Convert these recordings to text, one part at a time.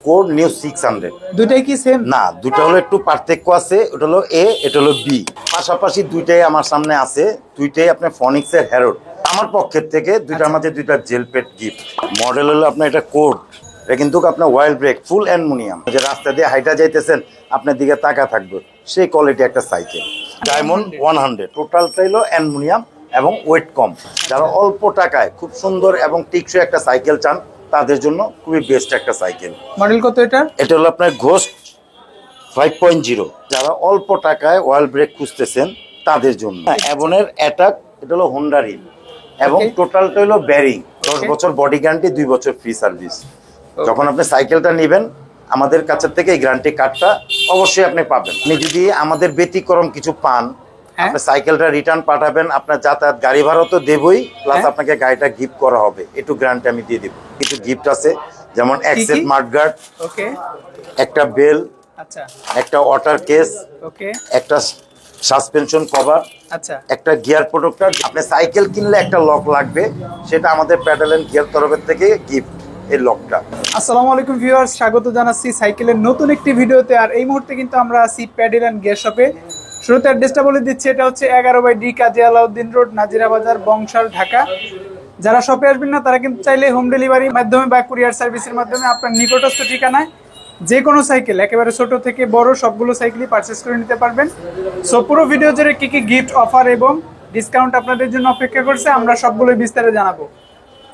Code new 600। দুইটাই কি same? না, দুটো হলো একটু পার্থক্য আছে। ওটা হলো এ, এটা হলো বি। পাশাপাশি দুইটাই আমার সামনে আছে। দুইটাই আপনার ফনিক্সের হ্যারোড। আমার পক্ষের থেকে দুইটার মাঝে দুইটা জেল পেট গিফট। মডেল হলো আপনার এটা কোড। এটা কিন্তু আপনার ওয়াইল্ড ব্রেক ফুল অ্যালুমিনিয়াম। যে রাস্তা দিয়ে হাইটা যাইতেছেন আপনার দিকে তাকা থাকবে, সেই কোয়ালিটি একটা সাইকেল। ডায়মন্ড 100 টোটালটাই হলো অ্যালুমিনিয়াম এবং ওয়েট কম। যারা অল্প টাকায় খুব সুন্দর এবং টেকসই একটা সাইকেল চান তাদের জন্য খুবই বেস্ট একটা সাইকেল। মডেল কত এটা? এটা হলো আপনার ঘোস্ট 5.0। যারা অল্প টাকায় ওয়াইল্ড ব্রেক খুঁজতেছেন তাদের জন্য। অ্যাবনের অ্যাটাক, এটা হলো হোন্ডা রিল এবং টোটালটা হলো ব্যারিং। 10 বছর বডি গ্যারান্টি, 2 বছর ফ্রি সার্ভিস। যখন আপনি সাইকেলটা নেবেন আমাদের কাছ থেকে এই গ্যারান্টি কার্ডটা অবশ্যই আপনি পাবেন। আপনি যদি আমাদের ব্যতিক্রম কিছু পান, আপনি সাইকেলটা রিটার্ন পাঠাবেন, আপনার যাতায়াত গাড়ি ভাড়া তো দেবই, প্লাস আপনাকে গাড়িটা গিফট করা হবে। একটু গ্যারান্টি আমি দিয়ে দেব। কিছু গিফট আছে, যেমন এক্সেল মাডগার্ড, ওকে, একটা বেল, আচ্ছা, একটা ওয়াটার কেস, ওকে, একটা সাসপেনশন কভার, আচ্ছা, একটা গিয়ার প্রোটেক্টর। আপনি সাইকেল কিনলে একটা লক লাগবে, সেটা আমাদের প্যাডেল এন্ড গিয়ার তরফের থেকে গিফট এই লকটা। আসসালামু আলাইকুম ভিউয়ার্স, স্বাগত জানাচ্ছি সাইকেলের নতুন একটি ভিডিওতে। আর এই মুহূর্তে কিন্তু আমরা আছি প্যাডেল এন্ড গিয়ার শপে। শুরুতে অ্যাড্রেসটা বলে দিচ্ছি, এটা হচ্ছে 11/D কাজী আলাউদ্দিন রোড, নাজিরা বাজার, বংশাল, ঢাকা। যারা শপে আসবেন না তারা কিন্তু চাইলে হোম ডেলিভারির মাধ্যমে বা কুরিয়ার সার্ভিসের মাধ্যমে আপনার নিকটস্থ ঠিকানায় যে কোনো সাইকেল, একেবারে ছোট থেকে বড় সবগুলো সাইকেলই পারচেস করে নিতে পারবেন। সো পুরো ভিডিও জুড়ে কি কি গিফট অফার এবং ডিসকাউন্ট আপনাদের জন্য অপেক্ষা করছে আমরা সবগুলোই বিস্তারিত জানাবো।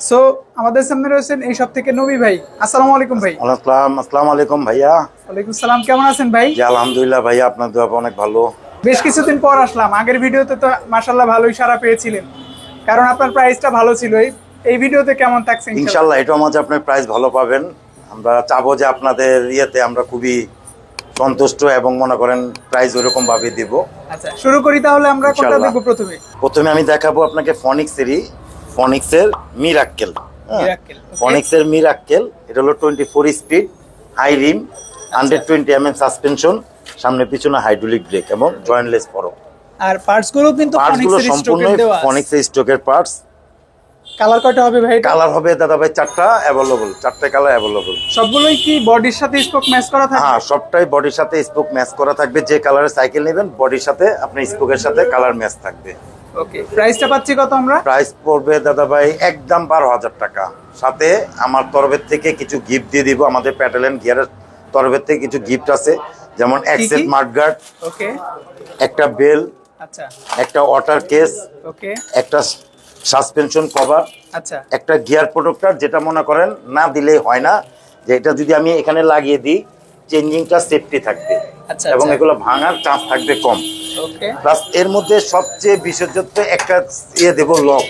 সো আমাদের সামনে রয়েছেন এই সব থেকে নবী ভাই। আসসালামু আলাইকুম ভাই। আসসালামু আলাইকুম ভাইয়া। ওয়ালাইকুম সালাম, কেমন আছেন ভাই? জি আলহামদুলিল্লাহ ভাইয়া, আপনার দোয়া অনেক ভালো। বেশ কিছুদিন পর আসলাম। আগের ভিডিওতে তো মাশাআল্লাহ ভালোই সাড়া পেয়েছিলেন, কারণ আপনার প্রাইসটা ভালো ছিল। এই ভিডিওতে কেমন থাকছে? ইনশাআল্লাহ এটার মাঝে আপনি প্রাইস ভালো পাবেন। আমরা চাবো যে আপনাদের ইয়েতে আমরা খুবই সন্তুষ্ট এবং মনে করেন প্রাইস ওরকম ভাবে দিব। আচ্ছা, শুরু করি তাহলে। আমরা কোনটা দেখব প্রথমে? আমি দেখাবো আপনাকে ফনিক্সের মিরাক্কেল। ফনিক্সের মিরাক্কেল, এটা হলো 24 speed, high rim, 120 mm suspension, সামনে পিছনে হাইড্রোলিক ব্রেক এবং জয়েন্টলেস ফরক। আর পার্টস গুলো কিন্তু ফনিক্সের স্টকের পার্টস। কালার কয়টা হবে ভাই? কালার হবে দাদা ভাই 4টা अवेलेबल, 4টা কালার अवेलेबल। সবগুলোই কি বডির সাথে স্পোক ম্যাচ করা থাকবে? হ্যাঁ, সবটাই বডির সাথে স্পোক ম্যাচ করা থাকবে। যে কালারের সাইকেল নেবেন বডির সাথে আপনি স্পোকের সাথে কালার ম্যাচ থাকবে। ওকে, প্রাইসটা পাচ্ছি কত আমরা? প্রাইস পড়বে দাদা ভাই একদম 12,000 টাকা। সাথে আমার তরফের থেকে কিছু গিফট দিয়ে দিব। আমাদের প্যাডেল এন্ড গিয়ারের তরফের থেকে কিছু গিফট আছে, যেমন এক্সেল মাডগার্ড, ওকে, একটা বেল, আচ্ছা, একটা ওয়াটার কেস, ওকে, একটা সাসপেনশন কভার, আচ্ছা, একটা গিয়ার প্রোটেক্টর। যেটা মনে করেন না দিলেই হয় না, যে এটা যদি আমি এখানে লাগিয়ে দিই চেঞ্জিংটা সেফটি থাকবে এবং এগুলো ভাঙার চান্স থাকবে কম। প্লাস এর মধ্যে সবচেয়ে বিশেষত্ব একটা দেব লক।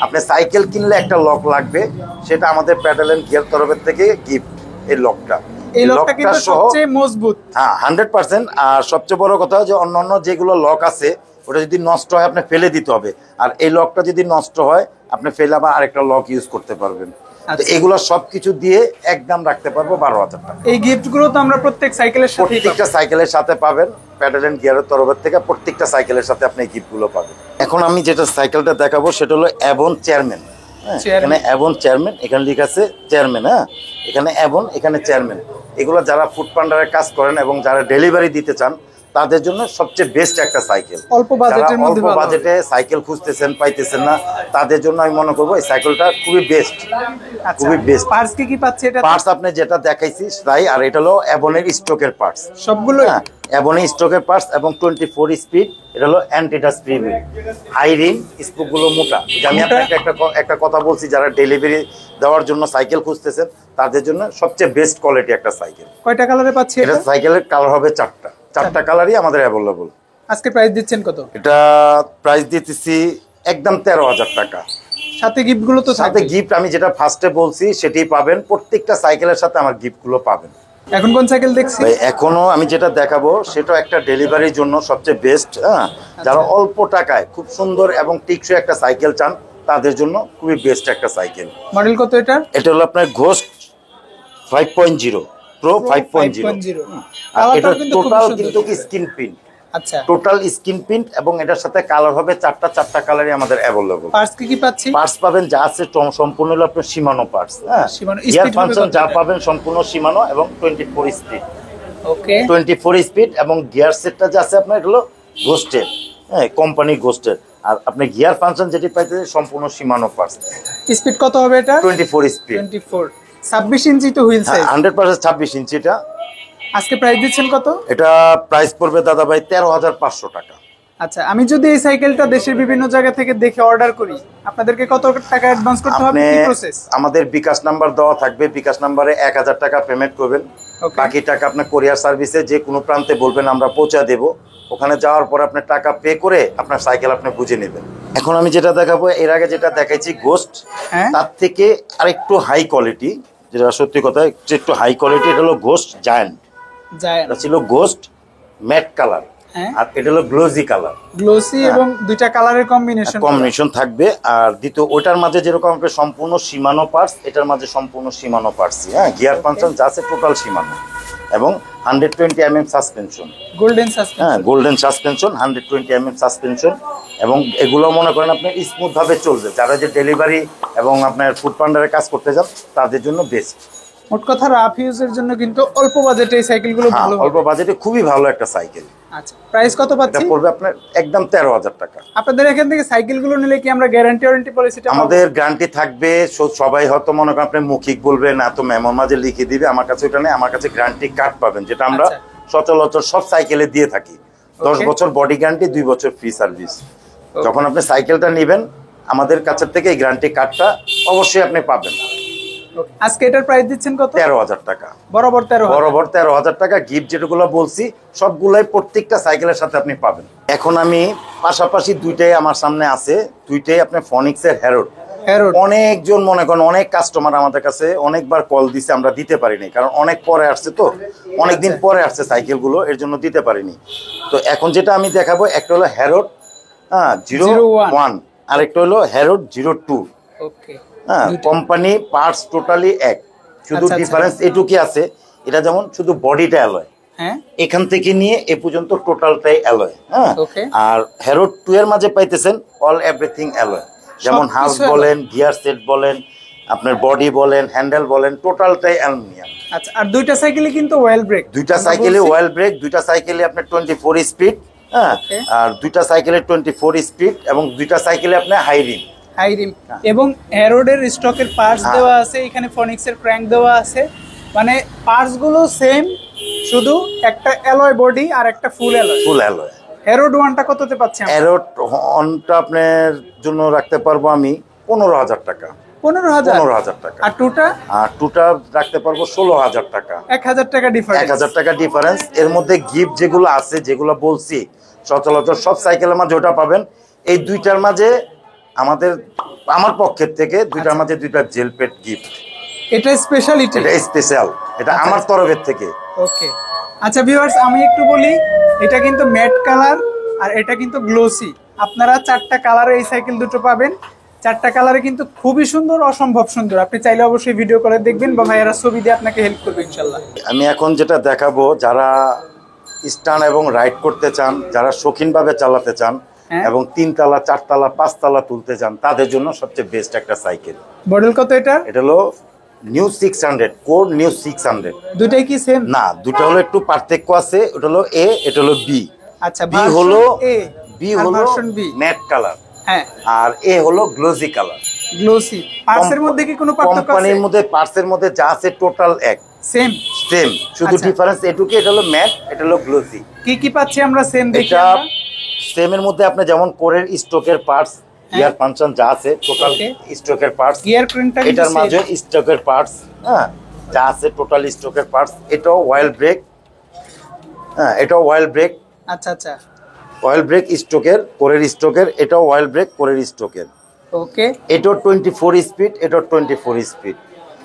আপনি সাইকেল কিনলে একটা লক লাগবে, সেটা আমাদের প্যাডেল এন্ড গিয়ার তরফের থেকে গিফট এই লকটা। এই লকটা কিন্তু সবচেয়ে মজবুত। হ্যাঁ, 100%। আর সবচেয়ে বড় কথা যে অন্যান্য যেগুলো লক আছে ওটা যদি নষ্ট হয় আপনি ফেলে দিতে হবে, আর এই লকটা যদি নষ্ট হয় আপনি ফেলে আবার আরেকটা লক ইউজ করতে পারবেন। এগুলো সবকিছু দিয়ে একদম রাখতে পারবো 12,000 টাকা। এই গিফটগুলো তো আমরা প্রত্যেকটা সাইকেলের সাথে পাবেন। প্যাডেল এন্ড গিয়ারের তরফের থেকে প্রত্যেকটা সাইকেলের সাথে আপনি এই গিফটগুলো পাবেন। এখন আমি যেটা সাইকেলটা দেখাবো সেটা হলো অ্যাবন চেয়ারম্যান। এখানে অ্যাবন চেয়ারম্যান, এখানে লেখা আছে চেয়ারম্যান। হ্যাঁ, এখানে অ্যাবন, এখানে চেয়ারম্যান। এগুলো যারা ফুড পান্ডারের কাজ করেন এবং যারা ডেলিভারি দিতে চান তাদের জন্য সবচেয়ে বেস্ট একটা সাইকেল। অল্প বাজেটে সাইকেল খুঁজতেছেন পাইতেছেন না, তাদের জন্য আমি মনে করবো এই সাইকেলটা খুবই বেস্ট, খুবই বেস্ট। পার্টস কি পাচ্ছে এটা? পার্টস আপনি যেটা দেখাইছি তাই। আর এটা হলো অ্যাবনের স্টকের পার্টস সবগুলো। অ্যাবনের স্টকের পার্টস এবং 24 স্পিড। এটা হলো অ্যান্টিটাচ free wheel, high rim, spoke গুলো মোটা। আমি আপনাকে একটা কথা বলছি, যারা ডেলিভারি দেওয়ার জন্য সাইকেল খুঁজতেছেন তাদের জন্য সবচেয়ে বেস্ট কোয়ালিটি একটা সাইকেল। কয়টা কালারে পাচ্ছি এটা? সাইকেলের কালার হবে 4টা কালারই আমাদের অ্যাভেলেবল। আজকে প্রাইস দিচ্ছেন কত? এটা প্রাইস দিতেছি একদম 13,000 টাকা। সাথে গিফটগুলো তো সাথে গিফট আমি যেটা ফার্স্টে বলছি সেটাই পাবেন। প্রত্যেকটা সাইকেলের সাথে আমার গিফটগুলো পাবেন। এখন কোন সাইকেল দেখছি? এখনো আমি যেটা দেখাবো সেটা একটা ডেলিভারির জন্য সবচেয়ে বেস্ট। হ্যাঁ, যারা অল্প টাকায় খুব সুন্দর এবং টেকসই একটা সাইকেল চান তাদের জন্য খুবই বেস্ট একটা সাইকেল। মডেল কত এটা? এটা হলো আপনার ঘোস্ট 5.0 প্রো 5.0। এটা টোটাল কিন্তু স্ক্রিন প্রিন্ট, আচ্ছা, টোটাল স্ক্রিন প্রিন্ট এবং এটার সাথে কালার হবে চারটা কালারই আমাদের অ্যাভেলেবল। পার্টস কি পাচ্ছি? পার্টস পাবেন যা আছে সম্পূর্ণ হলো আপনার সীমানো পার্টস। হ্যাঁ, Shimano গিয়ার speed ফাংশন হবে যা কতটা? পাবেন সম্পূর্ণ সীমানো এবং 24 স্পিড। ওকে, 24 স্পিড এবং গিয়ার সেটটা যে আছে আপনার এটা হলো গোস্টের, হ্যাঁ কোম্পানি গোস্টের। আর আপনি গিয়ার ফাংশন যেটি পাইতে সম্পূর্ণ সীমানো পার্টস। স্পিড কত হবে এটা? 24 স্পিড। 24, 26 ইঞ্চি তো হুইল সাইজ। 100% 26 ইঞ্চি এটা। আজকে প্রাইস দিচ্ছেন কত? এটা প্রাইস পড়বে দাদা ভাই 13,500 টাকা। আচ্ছা, আমি যদি এই সাইকেলটা দেশের বিভিন্ন জায়গা থেকে দেখে অর্ডার করি, আপনাদেরকে কত টাকা অ্যাডভান্স করতে হবে, আপনি কি প্রসেস? আমাদের বিকাশ নাম্বার দেওয়া থাকবে, বিকাশ নাম্বারে 1000 টাকা পেমেন্ট করবেন। Okay. বাকি টাকা আপনার কোরিয়ার সার্ভিসে যে কোনো প্রান্তে বলবেন আমরা পৌঁছে দেব। ওখানে যাওয়ার পর আপনার টাকা পে করে আপনার সাইকেল আপনি বুঝে নেবেন। এখন আমি যেটা দেখাবো, এর আগে যেটা দেখাইছি গোস্ট, হ্যাঁ, তার থেকে আরেকটু হাই কোয়ালিটি, যেটা সত্যি কথা একটু হাই কোয়ালিটি, এটা হলো গোস্ট জায়ান্ট। যায় এটা ছিল গোস্ট ম্যাট কালার, হ্যাঁ, আর এটা হলো গ্লোজি কালার। গ্লোসি এবং দুইটা কালারের কম্বিনেশন থাকবে। আর দ্বিতীয় ওটার মাঝে যেরকম আপনার সম্পূর্ণ সীমানো পার্টস, এটার মাঝে সম্পূর্ণ সীমানো পার্টস। হ্যাঁ, গিয়ার ফাংশন যা আছে টোটাল সীমানো এবং 120 mm সাসপেনশন। গোল্ডেন হ্যাঁ, suspension, golden suspension, 120 mm suspension. এবং এগুলো মনে করেন আপনি স্মুথ ভাবে চলবে, যারা যে ডেলিভারি এবং আপনার ফুড পান্ডারে কাজ করতে যান তাদের জন্য বেস্ট। মোট কথা রাফ ইউজের জন্য কিন্তু অল্প বাজেটে এই সাইকেলগুলো ভালো অল্প বাজেটে খুবই ভালো একটা সাইকেল। আচ্ছা, প্রাইস কত এটা পাচ্ছি? পড়বে আপনার একদম 13,000 টাকা। আপনাদের এখান থেকে সাইকেলগুলো নিলে কি আমরা গ্যারান্টি ওয়ারেন্টি পলিসিটা পাবো? আমাদের গ্যারান্টি থাকবে। সবাই হয়তো মনে করেন আপনি মৌখিক বলবেন, না তো মেমোর মাঝে লিখে দিবে, আমার কাছে ওটা নেই। আমার কাছে গ্যারান্টি কার্ড পাবেন, যেটা আমরা আচ্ছা। সচরাচর সব সাইকেলে দিয়ে থাকি। 10 Okay. বছর বডি গ্যারান্টি, 2 বছর ফ্রি সার্ভিস। যখন আপনি সাইকেলটা নেবেন আমাদের কাছে থেকে এই গ্যারান্টি কার্ডটা অবশ্যই আপনি পাবেন। Okay. আজকে এটার প্রাইস দিচ্ছেন কত? 13,000 টাকা। বরাবর 13,000। বরাবর 13,000 টাকা। গিফট যেগুলো বলছি সবগুলাই প্রত্যেকটা সাইকেলের সাথে আপনি পাবেন। এখন আমি পাশাপাশি দুইটাই আমার সামনে আছে, দুইটাই আপনার ফনিক্সের হ্যারোড। হ্যারোড, অনেকজন মনে করেন, অনেক কাস্টমার আমাদের কাছে অনেকবার কল দিছে, আমরা দিতে পারিনি, কারণ অনেক পরে আসছে, তো অনেকদিন পরে আসছে সাইকেলগুলো, এর জন্য দিতে পারিনি। তো এখন যেটা আমি দেখাবো, একটা হলো হ্যারোড 01, আর একটা হলো হ্যারোড 02। ওকে, হ্যাঁ, কোম্পানি পার্টস টোটালি এক, শুধু আচ্ছা, ডিফারেন্স এটুকুই আছে। এটা যেমন শুধু বডিটা অ্যালয়, হ্যাঁ, এখান থেকে নিয়ে এ পর্যন্ত টোটালটাই অ্যালয়। হ্যাঁ, Okay. আর হ্যারোড 2 এর মাঝে পাইতেছেন অল এভরিথিং অ্যালয়, যেমন সবকিছু হাউস alloy। বলেন, গিয়ার সেট বলেন, আপনার বডি বলেন, হ্যান্ডেল বলেন, টোটালটাই অ্যালুমিনিয়াম। আচ্ছা, আর দুইটা সাইকেলে কিন্তু ওয়েল ব্রেক, দুইটা সাইকেলে অয়েল ব্রেক, দুইটা সাইকেলে আপনার 24 স্পিড। হ্যাঁ, Okay. আর দুইটা সাইকেলে 24 স্পিড এবং দুইটা সাইকেলে আপনার হাই রিম। হাই রিম, এবং হ্যারোডের স্টকের পার্টস হ্যাঁ। দেওয়া আছে, এখানে ফনিক্সের ক্র্যাঙ্ক দেওয়া আছে, মানে পার্টস গুলো সেম, শুধু একটা অ্যালয় বডি আর একটা ফুল অ্যালয়। ফুল অ্যালয়। হ্যারোড ওয়ানটা কততে পাচ্ছি আমরা? অ্যারোড অনটা আপনার জন্য রাখতে পারবো আমি 15,000 টাকা। 15,000। 15,000 টাকা। আর টুটা? আর টুটা রাখতে পারবো 16,000 টাকা। 1,000 টাকা ডিফারেন্স। 1,000 টাকা ডিফারেন্স। এর মধ্যে গিফট যেগুলো আছে, যেগুলো বলছি সচরাচর সব সাইকেলের মাঝে ওটা পাবেন। এই দুইটার মাঝে আমার পক্ষের থেকে দুইটার মাঝে দুইটা জেল পেট গিফট। এটা স্পেশালিটি, এটা স্পেশাল, এটা আমার তরফের থেকে। ওকে। আচ্ছা ভিউয়ার্স, আমি একটু বলি, এটা কিন্তু ম্যাট কালার আর এটা কিন্তু গ্লোসি। আপনারা 4টা কালারে এই সাইকেল দুটো পাবেন। 4টা কালারে কিন্তু খুবই সুন্দর, অসম্ভব সুন্দর। আপনি চাইলে অবশ্যই ভিডিও করে দেখবেন বা ভাইয়ারা ছবি দিয়ে আপনাকে হেল্প করবে ইনশাল্লাহ। আমি এখন যেটা দেখাবো, যারা স্টান এবং রাইড করতে চান, যারা শৌখিনভাবে চালাতে চান, হ্যাঁ। এবং 3 তলা 4 তলা 5 তলা তুলতে চান, তাদের জন্য সবচেয়ে বেস্ট একটা সাইকেল। মডেল কত এটা? এটা হলো নিউ 600, কোর নিউ 600। দুটাই কি সেম? না, দুটো হলো একটু পার্থক্য আছে। ওটা হলো এ, এটা হলো বি। আচ্ছা, বি হলো বি হলো ম্যাট কালার, হ্যাঁ, আর এ হলো গ্লোজি কালার। গ্লোসি। পার্টসের মধ্যে কি কোনো পার্থক্য আছে? কোম্পানির মধ্যে পার্টসের মধ্যে যা আছে টোটাল এক, সেম। শুধু আচ্ছা। ডিফারেন্স এটুকু, এটা হলো ম্যাট, এটা হলো গ্লোজি। কি কি পাচ্ছি আমরা সেম দেখি এটা আমরা? সেমের মধ্যে আপনি যেমন কোরের স্টকের পার্টস, গিয়ার ফাংশন যা আছে টোটাল Okay. স্টকের পার্টস। গিয়ার ক্রেনটা এটার মাঝে স্টকের পার্টস, হ্যাঁ, যা আছে টোটাল স্টকের পার্টস। এটাও অয়েল ব্রেক, হ্যাঁ, এটাও অয়েল ব্রেক। আচ্ছা আচ্ছা, অয়েল ব্রেক স্টকের, কোরের স্টকের। এটাও অয়েল ব্রেক, কোরের স্টকের। ওকে। এটাও 24 স্পিড, এটাও 24 স্পিড।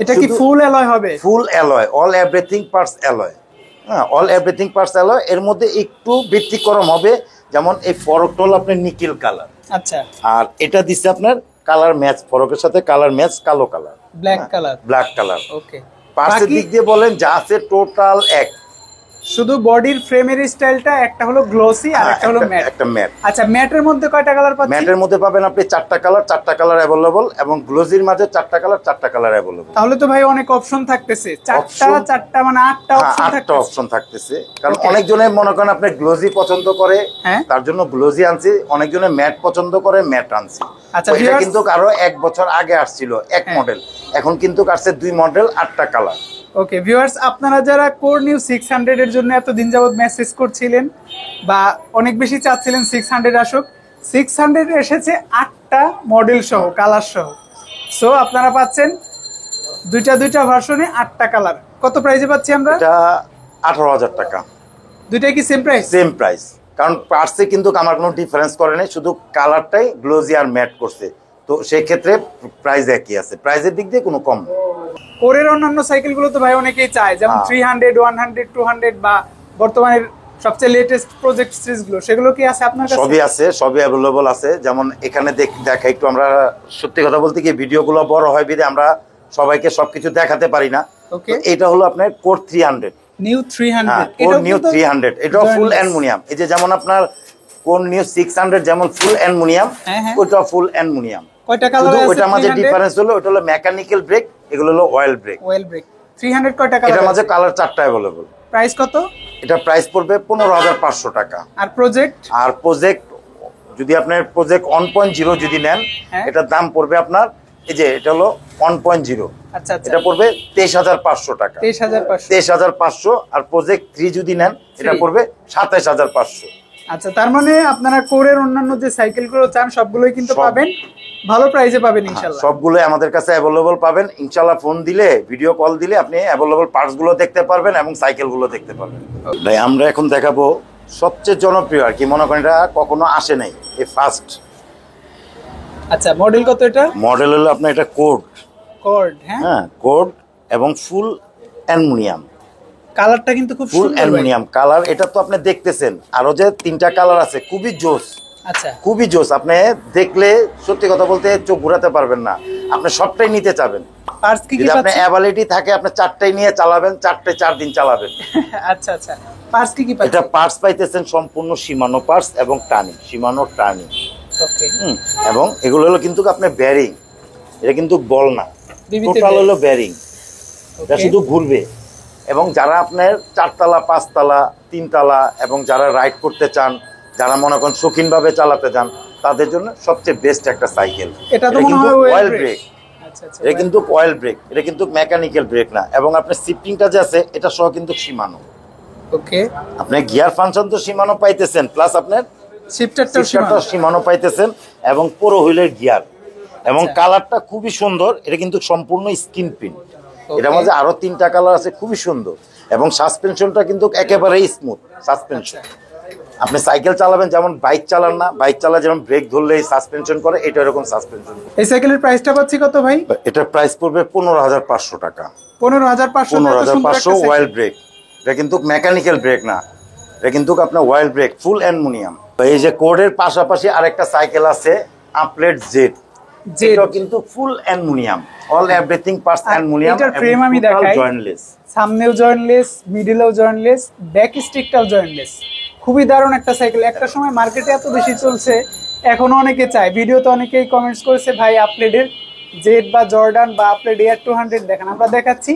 এটা কি ফুল অ্যালয় হবে? Full alloy, all everything parts alloy. হ্যাঁ, অল এভরিথিং পার্টস অ্যালয়। এর মধ্যে একটু ব্যতিক্রম হবে, যেমন এই ফরকটা হলো আপনার নিকেল কালার। আচ্ছা, আর এটা দিচ্ছে আপনার কালার ম্যাচ, ফরকের সাথে কালার ম্যাচ, কালো colour, black colour. Black colour. Okay. পার্টসের দিক দিয়ে বলেন যা আছে টোটাল এক, শুধু বডির ফ্রেমের স্টাইলটা একটা হলো গ্লসি আর একটা হলো ম্যাট। একটা ম্যাট। আচ্ছা, ম্যাটের মধ্যে কয়টা কালার পাচ্ছেন? ম্যাটের মধ্যে পাবেন আপনি চারটা কালার अवेलेबल, এবং গ্লোজির মাঝে চারটা কালার अवेलेबल। তাহলে তো ভাই অনেক অপশন থাকতেছে, চারটা মানে আটটা অপশন থাকতেছে। কারণ অনেকজনে মনে করেন আপনি গ্লোজি পছন্দ করে, তার জন্য গ্লোজি আনছি, অনেকজনে ম্যাট পছন্দ করে ম্যাট আনছি। আচ্ছা, এটা কিন্তু আরো 1 বছর আগে আসছিল এক মডেল, এখন কিন্তু আসছে 2 মডেল 8টা কালার। ওকে ভিউয়ার্স, আপনারা যারা কোর নিউ 600 এর জন্য এত দিন যাবত মেসেজ করছিলেন বা অনেক বেশি চাচ্ছিলেন 600 আসুক, 600 এসেছে 8টা মডেল সহ, কালার সহ। সো আপনারা পাচ্ছেন দুইটা ভার্সনে 8টা কালার। কত প্রাইসে পাচ্ছি আমরা? এটা 18,000 টাকা। দুইটাই কি সেম প্রাইস? সেম প্রাইস, কারণ পার্সে কিন্তু আমার কোনো ডিফারেন্স করে নাই, শুধু কালারটাই গ্লোজি আর ম্যাট করছে। তো সেই ক্ষেত্রে প্রাইস একই আছে, প্রাইসের দিক দিয়ে কোনো কম। কোরের অন্যান্য সাইকেলগুলো তো ভাই অনেকেই চায়, যেমন 300, 100, 200 বা বর্তমানের সবচেয়ে লেটেস্ট প্রজেক্ট সিরিজগুলো, সেগুলো কি আছে আপনার কাছে? সবই আছে, সবই अवेलेबल আছে। যেমন এখানে দেখা একটু, আমরা সত্যি কথা বলতে কি ভিডিওগুলো বড় হয় বিধে আমরা সবাইকে সবকিছু দেখাতে পারি না। ওকে, এটা হলো আপনার কোর 300, নিউ 300। কোর নিউ 300, এটাও ফুল অ্যালুমিনিয়াম। এই যে যেমন আপনার কোর নিউ 600 যেমন ফুল অ্যালুমিনিয়াম, ওটা ফুল অ্যালুমিনিয়াম। কয়টা কালার আছে? ওটার মধ্যে ডিফারেন্স হলো, ওটা হলো মেকানিক্যাল ব্রেক, এগুলো হলো অয়েল ব্রেক। 300 কয়টা কালার? এটার মধ্যে কালার 4টা अवेलेबल। প্রাইস কত? এটা প্রাইস পড়বে 15,500 টাকা। আর প্রজেক্ট যদি আপনার প্রজেক্ট 1.0 যদি নেন, এটার দাম পড়বে আপনার, এই যে এটা হলো 1.0, আচ্ছা, এটা পড়বে 23,500 টাকা। 23,500। আর প্রজেক্ট 3 যদি নেন, এটা পড়বে 27,500। আচ্ছা, তার মানে আপনারা কোরের অন্যান্য যে সাইকেলগুলো চান সবগুলোই কিন্তু পাবেন, ভালো প্রাইসে পাবেন ইনশাআল্লাহ। সবগুলোই আমাদের কাছে अवेलेबल পাবেন ইনশাআল্লাহ। ফোন দিলে, ভিডিও কল দিলে আপনি अवेलेबल পার্টস গুলো দেখতে পারবেন এবং সাইকেল গুলো দেখতে পারবেন। ভাই আমরা এখন দেখাবো সবচেয়ে জনপ্রিয়, আর কি মনে করেন এটা কখনো আসে নাই, এই ফার্স্ট। আচ্ছা, মডেল কত এটা? মডেল হলো আপনার এটা কোড, হ্যাঁ কোড এবং ফুল অ্যালুমিনিয়াম। কালারটা কিন্তু খুব ফুল সুন্দর অ্যালুমিনিয়াম কালার। এটা তো আপনি দেখতেছেন, আরো যে 3টা কালার আছে, খুবই জোস। আচ্ছা, খুবই জোস। আপনি দেখলে সত্যি কথা বলতে চোখ ঘোরাতে পারবেন না, আপনি সবটাই নিতে চাবেন। পার্টস কি কি যদি আপনি পাচ্ছেন? অ্যাবিলিটি থাকে আপনি 4টাই নিয়ে চালাবেন, 4 দিন চালাবেন। আচ্ছা, পার্টস কি পাচ্ছেন? এটা পার্টস পাইতেছেন সম্পূর্ণ সীমানো পার্টস এবং সীমানো টার্নিং। ওকে, এবং এগুলো হলো কিন্তু আপনার বেয়ারিং, এটা কিন্তু বল না, টোটাল হলো বেয়ারিং। এটা শুধু ঘুরবে। এবং যারা আপনার 4 তলা 5 তলা 3 তলা এবং যারা রাইড করতে চান, যারা মনে করেন শৌখিনভাবে চালাতে চান, তাদের জন্য সবচেয়ে বেস্ট একটা সাইকেল। এটা তো মনে হয় অয়েল ব্রেক। আচ্ছা, এটা কিন্তু অয়েল ব্রেক, এটা কিন্তু মেকানিক্যাল ব্রেক না। এবং আপনার শিফটিংটা যে আছে এটা সহ কিন্তু সীমানো। ওকে, আপনি গিয়ার ফাংশন তো সীমানো পাইতেছেন, প্লাস আপনার শিফটারটাও সীমানো পাইতেছেন, এবং পুরো হুইলের গিয়ার। এবং কালারটা খুবই সুন্দর, এটা কিন্তু সম্পূর্ণ স্কিন প্রিন্ট। এটার মধ্যে আরো 3টা কালার আছে, খুবই সুন্দর। এবং সাসপেনশনটা কিন্তু একেবারেই স্মুথ সাসপেনশন। আপনি সাইকেল চালাবেন যেমন বাইক চালান না, বাইক চালা যেমন ব্রেক ধরলেই সাসপেনশন করে, এটা এরকম সাসপেনশন। এই সাইকেলের প্রাইসটা পাচ্ছি কত ভাই? এটার প্রাইস পড়বে 15,500 টাকা। 15,500 অয়েল ব্রেক। এটা কিন্তু মেকানিক্যাল ব্রেক না, এটা কিন্তু আপনার অয়েল ব্রেক, ফুল অ্যালুমিনিয়াম। এই যে কোডের পাশাপাশি আরেকটা সাইকেল আছে আপলেট জেড, এটা কিন্তু ফুল aluminium, all everything parts aluminium. এটার ফ্রেম আমি দেখাই, জয়েন্টলেস, সামনেও জয়েন্টলেস, মিডলেও জয়েন্টলেস, ব্যাক স্টিকটাও জয়েন্টলেস। খুবই দারুণ একটা সাইকেল। একটা সময় মার্কেটে এত বেশি চলছে, এখনো অনেকে চায়। ভিডিওতে অনেকেই কমেন্টস করেছে ভাই আপলেটের জেড বা জর্ডান বা আপলেট এয়ার 200 দেখান, আমরা দেখাচ্ছি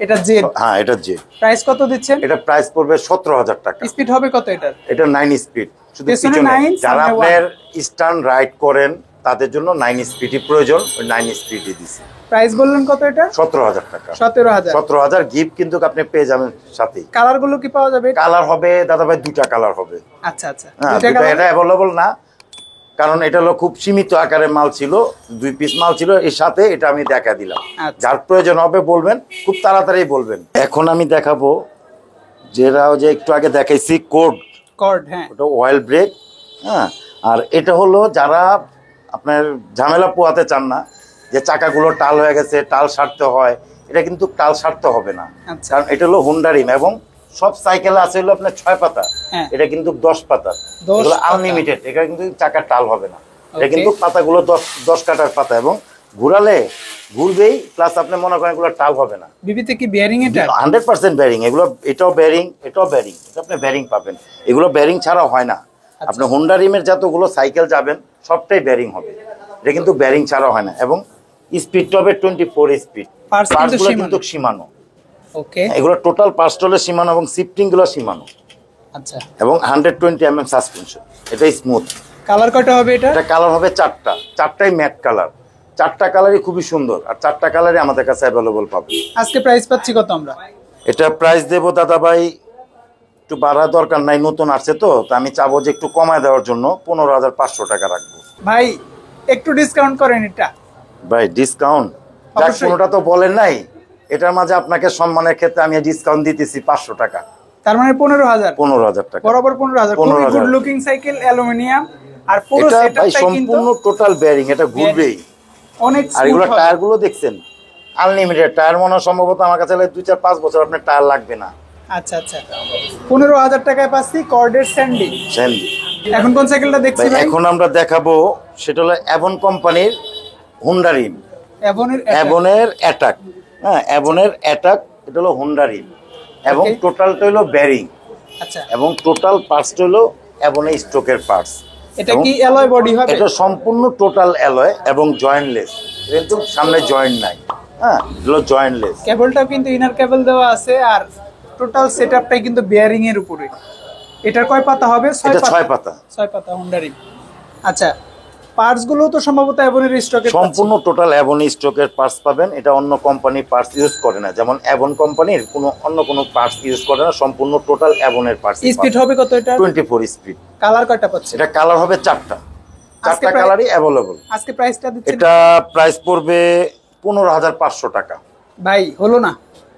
এটা জেড। হ্যাঁ, এটা জেড। প্রাইস কত দিচ্ছেন? এটা প্রাইস পড়বে 17,000 টাকা। স্পিড হবে কত এটার? এটা 9 স্পিড, শুধু পিছনে। যারা আপনার স্টার্ন রাইড করেন তাদের জন্য 9 স্পিডই প্রয়োজন, ওই 9 স্পিডই দিছি। প্রাইস বললেন কত এটা? 17,000 টাকা। 17,000 গিফট কিন্তু আপনি পেয়ে যাবেন সাথে। কালার গুলো কি পাওয়া যাবে? কালার হবে দাদা ভাই 2টা কালার হবে। আচ্ছা, এটা अवेलेबल না, কারণ এটা হলো খুব সীমিত আকারে মাল ছিল, 2 পিস মাল ছিল। এর সাথে এটা আমি দেখা দিলাম, যার প্রয়োজন হবে বলবেন, খুব তাড়াতাড়ি বলবেন। এখন আমি দেখাবো যেটা যে একটু আগে দেখাইছি কোড, হ্যাঁ, ওটা অয়েল ব্রেক। হ্যাঁ, আর এটা হলো যারা আপনার ঝামেলা পোহাতে চান না, যে চাকাগুলো টাল হয়ে গেছে, টাল সারতে হয়, এটা কিন্তু টাল সারতে হবে না। কারণ এটা হলো হোন্ডা রিম, এবং সব সাইকেলে আছে হলো আপনার 6 পাতা, এটা কিন্তু 10 পাতা, এগুলো আনলিমিটেড। এটা কিন্তু চাকার টাল হবে না, এটা কিন্তু পাতাগুলো 10 কাটার পাতা। এবং ঘুরালে ঘুরবেই, প্লাস আপনি মনে করেন এগুলো টাল হবে না। বিবিতে কি বেয়ারিং এটা? 100% বেয়ারিং, এগুলো এটাও বেয়ারিং, এটাও বেয়ারিং, এটা আপনি বেয়ারিং পাবেন। এগুলো বেয়ারিং ছাড়া হয় না। আপনি হোন্ডা রিমের যতগুলো সাইকেল যাবেন সবটাই বেয়ারিং হবে, এটা কিন্তু বেয়ারিং ছাড়া হয় না। এবং স্পিড হবে 24 স্পিড, পার্টসগুলো কিন্তু সীমানো। ওকে, এগুলো টোটাল পার্টসগুলো সীমানো এবং শিফটিং গুলো সীমানো। আচ্ছা, এবং 120 mm সাসপেনশন, এটা স্মুথ। কালার কয়টা হবে এটা? এটা কালার হবে চারটা, চারটাই ম্যাট কালার। চারটা কালারই খুবই সুন্দর, আর চারটা কালারই আমাদের কাছে অ্যাভেলেবল পাবে। আজকে প্রাইস পাচ্ছি কত আমরা? এটা প্রাইস দেবো দাদা ভাই, একটু বাড়া দরকার নাই, নতুন আসছে তো, আমি চাবো যে একটু কমায় দেওয়ার জন্য 15,500 টাকা রাখবো। ভাই একটু ডিসকাউন্ট করেন এটা। ভাই ডিসকাউন্ট যাক, কোনোটা তো বলেন নাই, এটার মাঝে আপনাকে সম্মানের ক্ষেত্রে আমি ডিসকাউন্ট দিতেছি 500 টাকা। তার মানে 15,000। 15,000 টাকা বরাবর 15,000। খুবই গুড লুকিং সাইকেল, অ্যালুমিনিয়াম, আর পুরো এটা ভাই সেটআপটাই কিন্তু সম্পূর্ণ টোটাল বেয়ারিং, এটা ঘুরবেই অনেক আর স্মুথ। এগুলো টায়ার গুলো দেখছেন আনলিমিটেড টায়ার, মনে হয় সম্ভবত আমার কাছে 2-4-5 বছর আপনার টায়ার লাগবে না। আচ্ছা আচ্ছা, 15,000 টাকায় পাচ্ছি কর্ডের স্যান্ডি। এখন কোন সাইকেলটা দেখছি ভাই? এখন আমরা দেখাবো সেটা হলো অ্যাভন কোম্পানির হোন্ডা রিম, অ্যাভনের অ্যাটাক। হ্যাঁ, অ্যাভনের অ্যাটাক, এটা হলো হোন্ডা রিম এবং টোটালটা হলো বেয়ারিং। আচ্ছা, এবং টোটাল পার্টসটা হলো অ্যাভনের স্ট্রোকের পার্টস। এটা কি অ্যালয় বডি হবে? এটা সম্পূর্ণ টোটাল অ্যালয় এবং জয়েন্টলেস, কিন্তু সামনে জয়েন্ট নাই। হ্যাঁ, এগুলো জয়েন্টলেস। কেবলটাও কিন্তু ইনার কেবল দেওয়া আছে, আর টোটাল সেটআপটাই কিন্তু বেয়ারিং এর উপরে। এটার কয় পাতা হবে? 6 পাতা। 6 পাতা হোন্ডা রিম। আচ্ছা, পার্টস গুলো তো সম্ভবত অ্যাভনের স্টকে, সম্পূর্ণ টোটাল অ্যাভন স্টকের পার্টস পাবেন। এটা অন্য কোম্পানির পার্টস ইউজ করে না, যেমন অ্যাভন কোম্পানির অন্য কোনো পার্টস ইউজ করে না, সম্পূর্ণ টোটাল অ্যাভনের পার্টস। স্পিড হবে কত এটা? 24 স্পিড। কালার কয়টা পাচ্ছে? এটা কালার হবে চারটা কালারই অ্যাভেলেবল। আজকে প্রাইসটা দিচ্ছেন? এটা প্রাইস পড়বে 15,500 টাকা। ভাই হলো না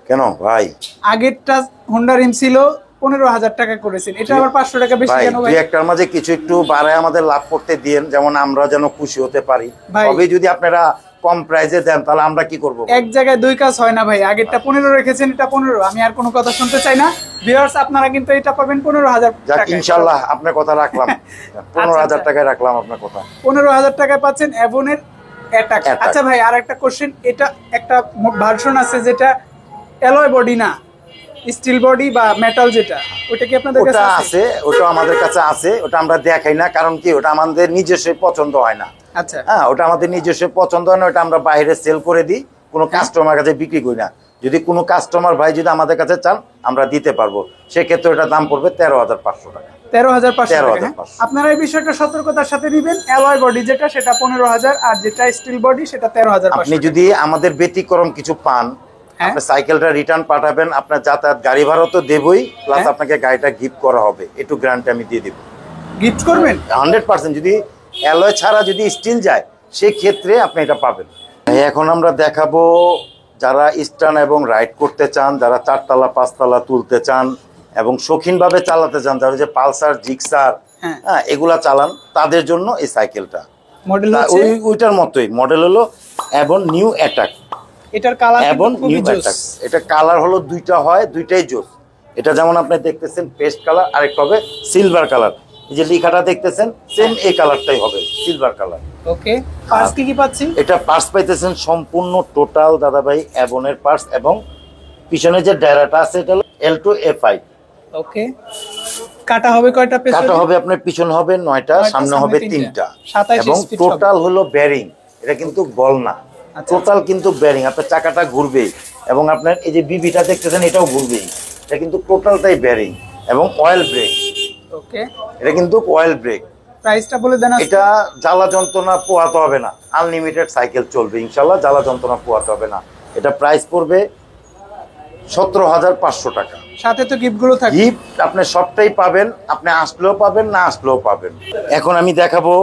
কেন ভাই? আগেরটা হোন্ডা রিম ছিল 15,000 টাকা করেছেন, এটা আবার 500 টাকা বেশি কেন ভাই? দুই একটার মাঝে কিছু একটু বাড়ায় আমাদের লাভ করতে দিয়েন, যেমন আমরা যেন খুশি হতে পারি। তবে যদি আপনারা কম প্রাইসে দেন তাহলে আমরা কি করব? এক জায়গায় দুই কাজ হয় না ভাই। আগেরটা 15 রেখেছেন, এটা 15। আমি আর কোনো কথা শুনতে চাই না। ভিউয়ার্স, আপনারা কিন্তু এটা পাবেন 15,000 টাকা। ইনশাআল্লাহ আপনার কথা রাখলাম। 15,000 টাকায় রাখলাম আপনার কথা। 15,000 টাকায় পাচ্ছেন অ্যাভনের অ্যাটাক। আচ্ছা ভাই, আর একটা কোশ্চেন, এটা একটা ভার্সন আছে যেটা অ্যালয় বডি না, স্টিল বডি বা মেটাল, যেটা ওটা কি আপনাদের কাছে আছে? ওটা আমাদের কাছে আছে, ওটা আমরা দেখাই না, কারণ কি ওটা আমাদের নিজস্ব পছন্দ হয় না। আচ্ছা, হ্যাঁ, ওটা আমাদের নিজস্ব পছন্দ হয় না, ওটা আমরা বাইরে সেল করে দিই, কোনো কাস্টমার কাছে বিক্রি করি না। যদি কোনো কাস্টমার ভাই যদি আমাদের কাছে চান আমরা দিতে পারবো, সেক্ষেত্রে ওটার দাম পড়বে 13,500 টাকা। 13,500 টাকা। আপনারা এই বিষয়টা সতর্কতার সাথে নেবেন। অ্যালয় বডি যেটা, সেটা 15,000, আর যেটা স্টিল বডি সেটা 13,500। আপনি যদি আমাদের ব্যতিক্রম কিছু পান, আপনি সাইকেলটা রিটার্ন পাঠাবেন, আপনার যাতায়াত গাড়ি ভাড়া তো দেবই, প্লাস আপনাকে গাড়িটা গিফট করা হবে। একটু গ্যারান্টি আমি দিয়ে দেবো। গিফট করবেন 100%। যদি অ্যালয় ছাড়া যদি স্টিল যায়, সেই ক্ষেত্রে আপনি এটা পাবেন। এখন আমরা দেখাবো যারা স্টান এবং রাইড করতে চান, যারা 4তলা 5তলা তুলতে চান এবং শৌখিনভাবে চালাতে চান, যারা যে পালসার, জিক্সার, হ্যাঁ, এগুলা চালান, তাদের জন্য এই সাইকেলটা। মডেল হচ্ছে ওইটার মতোই, মডেল হলো অ্যাভন নিউ অ্যাটাক। এটার কালার অ্যাভন নিউ অ্যাটাক। এটা কালার হলো দুইটা হয়, দুইটাই জোস। এটা যেমন আপনি দেখতেছেন পেস্ট কালার, আরেকটা হবে সিলভার কালার। এই যে লেখাটা দেখতেছেন, সেম এই কালারটাই হবে, সিলভার কালার। ওকে, পার্টস কি পাচ্ছি? এটা পার্টস পাইতেছেন সম্পূর্ণ টোটাল দাদা ভাই অ্যাভনের পার্টস, এবং পিছনে যে ডায়রাটা আছে এটা হলো L2A5। ওকে, কাটা হবে কয়টা? কাটা হবে আপনার পিছন হবে 9টা, সামনে হবে 3টা, এবং টোটাল হলো বেয়ারিং। এটা কিন্তু বল না, টোটাল কিন্তু বেয়ারিং। আপনার চাকাটা ঘুরবেই, এবং আপনার এই যে বিবিটা দেখতেছেন এটাও ঘুরবেই। এটা কিন্তু টোটালটাই বেয়ারিং এবং অয়েল ব্রেক। ওকে, এটা কিন্তু অয়েল ব্রেক। প্রাইসটা বলে দেন। এটা জ্বালা যন্ত্রণা পোহাতে হবে না, আনলিমিটেড সাইকেল চলবে ইনশাআল্লাহ, জ্বালা যন্ত্রণা পোহাতে হবে না। এটা প্রাইস পড়বে 17,500 টাকা। সাথে তো গিফটগুলো থাকে। গিফট আপনি সবটাই পাবেন, আপনি আসলেও পাবেন, না আসলেও পাবেন। এখন আমি দেখাবো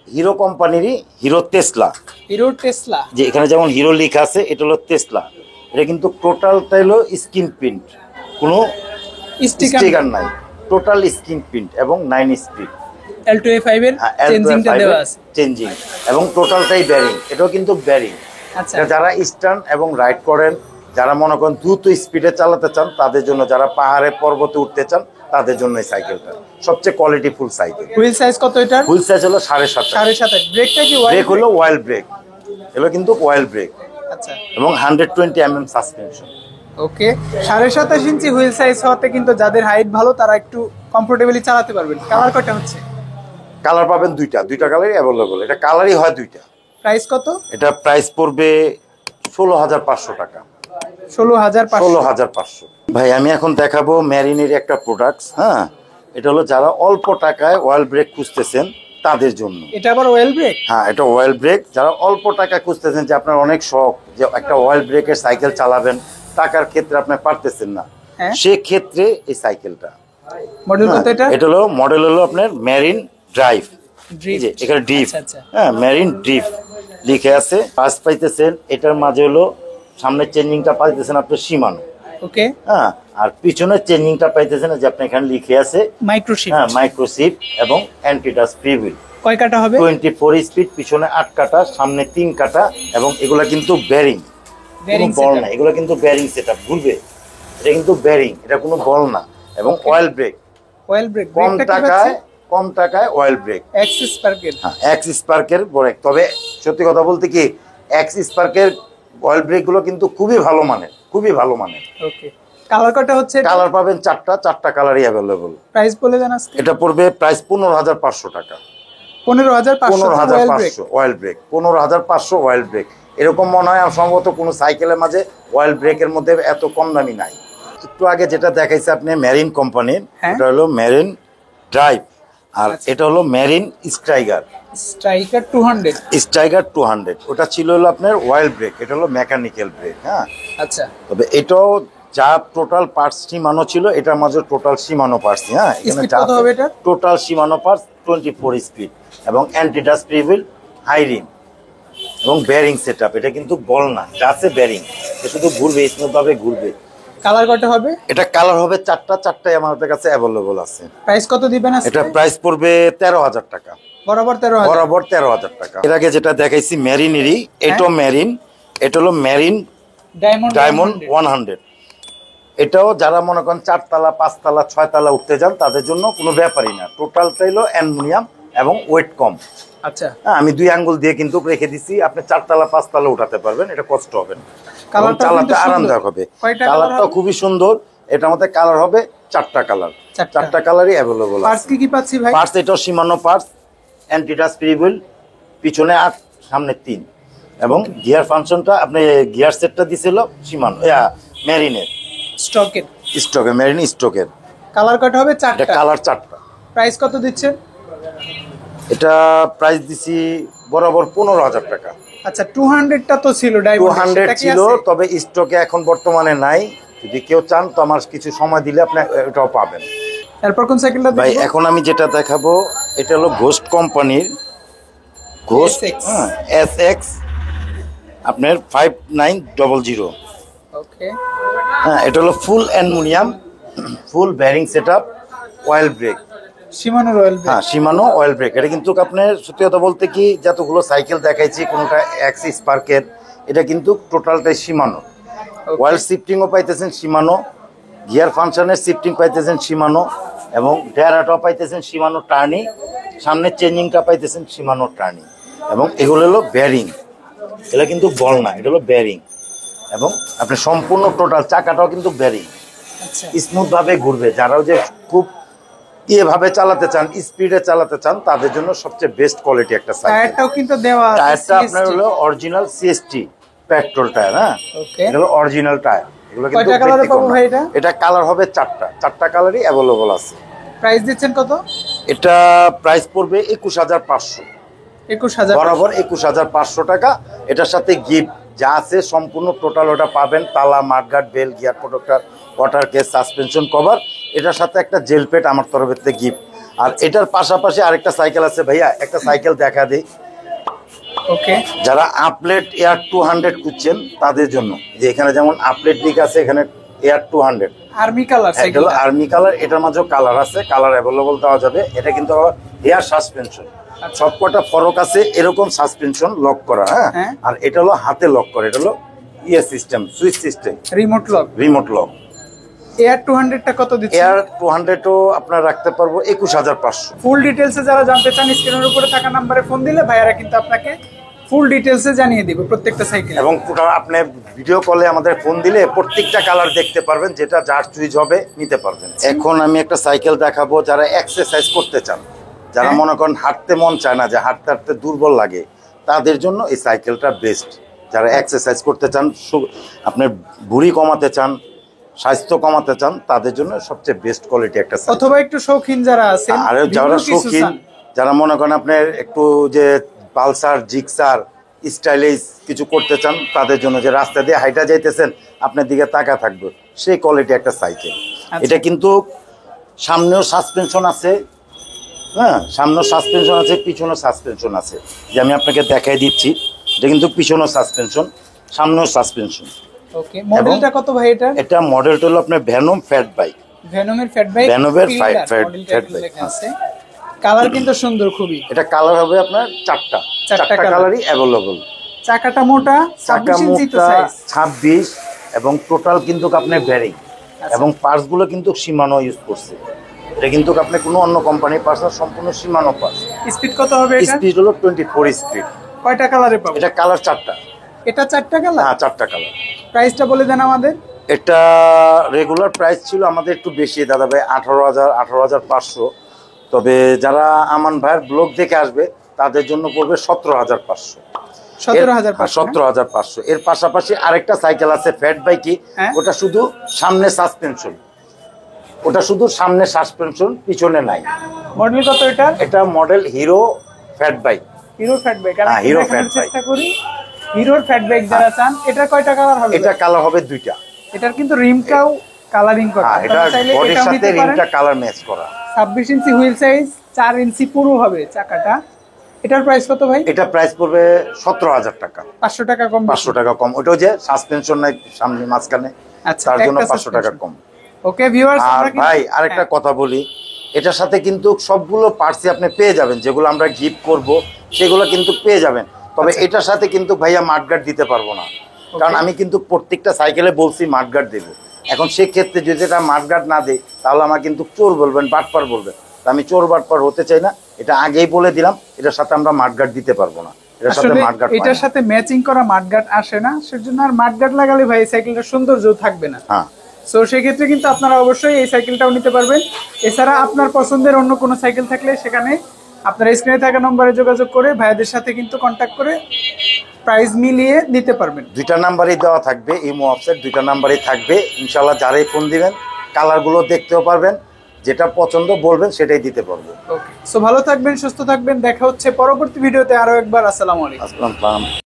হিরো কোম্পানিরই হিরো টেসলা। হিরো টেসলা, যে এখানে যেমন হিরো লেখা আছে, এটা হলো টেসলা। এটা কিন্তু টোটালটা হলো স্ক্রিন প্রিন্ট, কোনো স্টিকার নাই, টোটাল স্ক্রিন প্রিন্ট এবং 9 স্পিড। L2A5 এর চেঞ্জিংটা দেওয়া আছে, চেঞ্জিং, এবং টোটালটাই বেয়ারিং। এটাও কিন্তু বেয়ারিং। আচ্ছা, যারা স্টান এবং রাইড করেন, যারা মনে করেন দ্রুত স্পিডে চালাতে চান, তাদের জন্য, যারা পাহাড়ে পর্বতে উঠতে চান, তাদের জন্য এই সাইকেলটা সবচেয়ে quality full cycle. Wheel size কত এটা? হুইল সাইজ হলো 7.5। ব্রেকটা কি ব্রেক হলো ওয়াইল্ড ব্রেক। এগুলো কিন্তু অয়েল ব্রেক আচ্ছা এবং 120 mm সাসপেনশন। ওকে 27.5 ইঞ্চি হুইল সাইজ হওয়াতে কিন্তু যাদের হাইট ভালো তারা একটু কমফোর্টেবলি চালাতে পারবেন। কালার কয়টা হচ্ছে? কালার পাবেন দুইটা কালারই অ্যাভেলেবল। এটা কালারই হয় দুইটা। প্রাইস কত? এটা প্রাইস পড়বে 16,500 টাকা। 16,500। ভাই আমি এখন দেখাবো ম্যারিনের একটা প্রোডাক্টস। হ্যাঁ, এটা হলো যারা অল্প টাকায় অয়েল ব্রেক খুঁজতেছেন তাদের জন্য। এটা আবার অয়েল ব্রেক? হ্যাঁ, এটা অয়েল ব্রেক। যারা অল্প টাকায় খুঁজতেছেন, যে আপনার অনেক শখ যে একটা অয়েল ব্রেকের সাইকেল চালাবেন, টাকার ক্ষেত্রে আপনি পারতেছেন না, সেক্ষেত্রে এই সাইকেলটা। মডেল কত এটা? এটা হলো মডেল হলো আপনার মেরিন ড্রাইভ। এখানে ডিপ, হ্যাঁ মেরিন ডিপ লিখে আছে। পাঁচ পাইতেছেন, এটার মাঝে হলো সামনের চেঞ্জিংটা পাইতেছেন আপনি শিমানো। ওকে। হ্যাঁ, আর পিছনের চেঞ্জিংটা পাইতেছেন যে আপনি এখানে লিখে আছে মাইক্রোশিফট। হ্যাঁ, মাইক্রোশিফট এবং অ্যান্টিটাচ ফ্রি হুইল। কয় কাটা হবে? 24 স্পিড, পিছনে 8 কাটা, সামনে 3 কাটা। এবং এগুলা কিন্তু বেরিং, কোনো বল না। এগুলো কিন্তু বেরিং সেটআপ, ঘুরবে। এটা কিন্তু বেরিং, এটা কোনো বল না। এবং অয়েল ব্রেক, অয়েল ব্রেক কম টাকায় অয়েল ব্রেক। এক্স স্পার্কের। হ্যাঁ, এক্স স্পার্কের ব্রেক। তবে সত্যি কথা বলতে কি, এক্স স্পার্কের অয়েল ব্রেক গুলো কিন্তু খুবই ভালো মানের, খুবই ভালো মানের। ওকে। কালার কয়টা হচ্ছে? কালার পাবেন চারটা কালারই অ্যাভেলেবল। প্রাইস বলে দেন আজকে। এটা পড়বে প্রাইস 15,500 টাকা। 15,500 অয়েল ব্রেক। 15,500 oil brake. এরকম মনে হয় সম্ভবত কোনো সাইকেলের মাঝে অয়েল ব্রেকের মধ্যে এত কম দামি নাই। একটু আগে যেটা দেখাইছে আপনি মেরিন কোম্পানির, এটা হলো মেরিন ড্রাইভ। আর এটা হলো মেরিন স্ট্রাইকার 200। ওটা ছিল হলো আপনার অয়েল ব্রেক, এটা হলো মেকানিক্যাল ব্রেক। হ্যাঁ, আচ্ছা। তবে এটাও যা টোটাল পার্টস সীমানো ছিল, এটার মাঝে টোটাল সীমানো পার্টস। হ্যাঁ, এখানে যা টোটাল সীমানো পার্টস 24 স্পিড এবং অ্যান্টিটাচ ফ্রি হুইল, হাই রিম এবং বেয়ারিং সেটআপ। এটা কিন্তু বল না, যা আছে বেয়ারিং। এটা শুধু ঘুরবে, স্মুথ ভাবে ঘুরবে। কালার কয়টা হবে? এটা কালার হবে চারটাই আমাদের কাছে অ্যাভেলেবল আছে। প্রাইস কত দিবেন আজকে? এটা প্রাইস পড়বে 13,000 টাকা। বরাবর 13,000 টাকা। এর আগে যেটা দেখাইছি মেরিনেরই, এটা মেরিন, এটা হলো মেরিন ডায়মন্ড 100। এটাও যারা মনে করেন 4 তলা 5 তলা 6 তলা উঠতে যান, তাদের জন্য কোনো ব্যাপারই না। টোটালটাই হলো অ্যালুমিনিয়াম এবং ওয়েট কম। আচ্ছা, হ্যাঁ, আমি 2 আঙ্গুল দিয়ে কিন্তু রেখে দিছি। আপনি 4 তলা 5 তলা উঠাতে পারবেন, এটা কষ্ট হবে না। চালাতে আরামদায়ক হবে। কালারটাও খুবই সুন্দর। এটার মধ্যে কালার হবে 4টা কালার। 4টা কালারই অ্যাভেলেবল আছে। পার্টস কি পাচ্ছি ভাই? পার্টস এটাও সীমানো পার্টস, অ্যান্টিটাচ ফ্রি হুইল, পিছনে 8, সামনে 3 এবং গিয়ার ফাংশনটা আপনি গিয়ার সেটটা দিছিল সীমানো মেরিনের স্টকে মেরিন স্টকের। কালার কত হবে? 4টা। কালার 4টা। প্রাইস কত দিচ্ছেন? এটা প্রাইস দিছি বরাবর 15,000 টাকা। আচ্ছা, 200টা তো ছিল, 200 ছিল, তবে স্টকে এখন বর্তমানে নাই। যদি কেউ চান তো আমার কিছু সময় দিলে আপনি এটাও পাবেন। এরপর কোন সাইকেলটা ভাই এখন আমি যেটা দেখাবো, এটা হলো ঘোস্ট কোম্পানির ঘোস্ট SX আপনার 5900। ওকে। হ্যাঁ, এটা হলো full aluminium, full bearing setup, oil brake, শিমানোর অয়েল ব্রেক। হ্যাঁ, শিমানো অয়েল ব্রেক। এটা কিন্তু আপনার সত্যি কথা বলতে কি, যতগুলো সাইকেল দেখাইছি কোনোটা এক্স স্পার্কের, এটা কিন্তু টোটালটাই শিমানো। অয়েল শিফটিংও পাইতেছেন শিমানো, গিয়ার ফাংশনের শিফটিং পাইতেছেন শিমানো এবং ডেরাটাও পাইতেছেন শিমানো টার্নি, সামনের চেঞ্জিংটা পাইতেছেন শিমানো টার্নি। এবং এগুলো হলো বেয়ারিং, এগুলো কিন্তু বল না, এটা হলো বেয়ারিং। এবং আপনি সম্পূর্ণ টোটাল চাকাটাও কিন্তু বেয়ারিং, স্মুথ ভাবে ঘুরবে। যারাও যে খুব ভাবে চালাতে চান, স্পিডে চালাতে চান, তাদের জন্য সবচেয়ে বেস্ট কোয়ালিটি একটা সাইকেল। টায়ারটাও কিন্তু দেওয়া আছে। টায়ারটা আপনার হলো অরিজিনাল CST পেট্রোল টায়ার। হ্যাঁ, এটা হলো অরিজিনাল টায়ার। এগুলো কিন্তু কয়টা কালারে পাবো ভাই এটা? এটা কালার হবে 4টা কালারই अवेलेबल আছে। প্রাইস দিচ্ছেন কত? এটা প্রাইস পড়বে 21,500। 21,000 বরাবর 21,500 টাকা। এটার সাথে গিফট যা আছে সম্পূর্ণ টোটাল ওটা পাবেন। তালা, mudguard, bell, gear protector, water case, suspension cover. এটার সাথে একটা জেল প্যাড আমার তরফের থেকে গিফট। আর এটার পাশাপাশি আরেকটা সাইকেল আছে ভাইয়া, একটা সাইকেল দেখা দেই। ওকে। যারা আপলেট এয়ার 200 খুঁজছেন তাদের জন্য, যে এখানে যেমন আপলেট দিক আছে, এখানে air 200 army colour cycle, army colour. এটার মাঝেও কালার আছে, কালার অ্যাভেলেবল দেওয়া যাবে। এটা কিন্তু এয়ার সাসপেনশন, সবকটা ফরক আছে এরকম সাসপেনশন লক করা। হ্যাঁ, আর এটা হলো হাতে লক করে, এটা হলো system, switch system, remote lock. Air 200টা কত দিচ্ছেন? এয়ার 200ও আপনার রাখতে পারবো 21,500। ফুল ডিটেইলসে যারা জানতে চান, স্ক্রিনের উপরে থাকা নম্বরে ফোন দিলে ভাইয়ারা কিন্তু আপনাকে ফুল ডিটেলসে জানিয়ে দিব প্রত্যেকটা সাইকেল। এবং আপনি ভিডিও কলে আমাদের ফোন দিলে প্রত্যেকটা কালার দেখতে পারবেন, যেটা যার চুইজ হবে নিতে পারবেন। এখন আমি একটা সাইকেল দেখাবো যারা এক্সারসাইজ করতে চান, যারা মনে করেন হাঁটতে মন চায় না, যে হাঁটতে হাঁটতে দুর্বল লাগে, তাদের জন্য এই সাইকেলটা বেস্ট। যারা এক্সারসাইজ করতে চান, আপনার ভুঁড়ি কমাতে চান, স্বাস্থ্য কমাতে চান, তাদের জন্য সবচেয়ে বেস্ট কোয়ালিটি একটা সাইকেল। অথবা একটু শৌখিন যারা আছেন, আর যারা শৌখিন, যারা মনে করেন আপনার একটু যে পালসার জিক্সার স্টাইলিশ কিছু করতে চান, তাদের জন্য, যে রাস্তা দিয়ে হাইটা যাইতেছেন আপনার দিকে তাকা থাকবে, সেই কোয়ালিটি একটা সাইকেল। এটা কিন্তু সামনেও সাসপেনশন আছে, হ্যাঁ সামনেও সাসপেনশন আছে, পিছনেও সাসপেনশন আছে, যে আমি আপনাকে দেখাই দিচ্ছি। এটা কিন্তু পিছনেও সাসপেনশন, সামনেও সাসপেনশন। ওকে, মডেলটা কত ভাই এটা? এটা মডেলটা হলো আপনার ভ্যানম ফ্যাট বাইক। ভ্যানমের ফ্যাট বাইক, ভ্যানমের ফ্যাট বাইক আছে। কালার কিন্তু সুন্দর খুবই। এটা কালার হবে আপনার চারটা কালারই অ্যাভেলেবল। চাকাটা মোটা, 26 ইঞ্চি তো সাইজ, 26, এবং টোটাল কিন্তু আপনি ব্যারিং এবং পার্টস গুলো কিন্তু শিমানো ইউজ করছে। এটা কিন্তু আপনি কোনো অন্য কোম্পানির পার্টস না, সম্পূর্ণ শিমানো পার্টস। স্পিড কত হবে এটা? স্পিড হলো 24 স্পিড। কয়টা কালারে পাবো? এটা কালার চারটা। এটা চারটা কালার? হ্যাঁ, চারটা কালার। প্রাইসটা বলে দেন আমাদের। এটা রেগুলার প্রাইস ছিল আমাদের একটু বেশি দাদা ভাই, 18,500। তবে যারা আমান ভাইয়ের ব্লগ দেখে আসবে তাদের জন্য পড়বে 17,500। 17,500। এর পাশাপাশি আরেকটা সাইকেল আছে ফ্যাট বাইকি, ওটা শুধু সামনে সাসপেনশন, পিছনে নাই। মডেল কত এটা? এটা model hero fat bike. Hero fat bike. Hero fat bike চেষ্টা করি হিরোর ফ্যাট বাইক যারা চান। এটা কয়টা কালার হবে? এটা কালার হবে দুইটা। এটার কিন্তু রিমটাও কালারিং করা, এটা বডির সাথে রিমটা কালার ম্যাচ করা। 26 ইঞ্চি হুইল সাইজ, 4 ইঞ্চি পুরো হবে চাকাটা। এটার প্রাইস কত ভাই? এটা প্রাইস পড়বে 17,000 টাকা। 500 টাকা কম। 500 টাকা কম। ওটা যে সাসপেনশন নাই সামনে মাঝখানে, তার জন্য 500 টাকা কম। ওকে ভিউয়ার্স, আর ভাই আরেকটা কথা বলি, এটার সাথে কিন্তু সবগুলো পার্টসই আপনি পেয়ে যাবেন, যেগুলো আমরা গিফট করব সেগুলো কিন্তু পেয়ে যাবেন। তবে এটার সাথে কিন্তু ভাইয়া মাঠগার্ড দিতে পারবো না, কারণ আমি কিন্তু প্রত্যেকটা সাইকেলে বলছি মাঠগার্ড দেবো। এখন সেক্ষেত্রে যদি এটা মাঠগার্ড না দেয় তাহলে আমার কিন্তু চোর বলবেন, বাটপার বলবেন। আমি চোর বাটপার হতে চাই না, এটা আগেই বলে দিলাম। এটার সাথে আমরা মাঠগার্ড দিতে পারবো না, এটার সাথে মাঠগার্ড, এটার সাথে ম্যাচিং করা মাঠগার্ড আসে না, সেজন্য আর মাঠগার্ড লাগালে ভাই সাইকেলটা সৌন্দর্য থাকবে না। হ্যাঁ, সো সেক্ষেত্রে কিন্তু আপনারা অবশ্যই এই সাইকেলটাও নিতে পারবেন। এছাড়া আপনার পছন্দের অন্য কোনো সাইকেল থাকলে সেখানে আপনারা স্ক্রিনে থাকা নম্বরে যোগাযোগ করে ভাইয়াদের সাথে কিন্তু কন্ট্যাক্ট করে প্রাইস মিলিয়ে দিতে পারবেন। দুইটা নাম্বারই দেওয়া থাকবে, ইমো অফসেট দুইটা নাম্বারই থাকবে। ইনশাআল্লাহ যারাই ফোন দিবেন কালারগুলো দেখতেও পারবেন, যেটা পছন্দ বলবেন সেটাই দিতে পারবো। ওকে, সো ভালো থাকবেন, সুস্থ থাকবেন। দেখা হচ্ছে পরবর্তী ভিডিওতে আরো একবার। আসসালামু আলাইকুম। আসসালাম।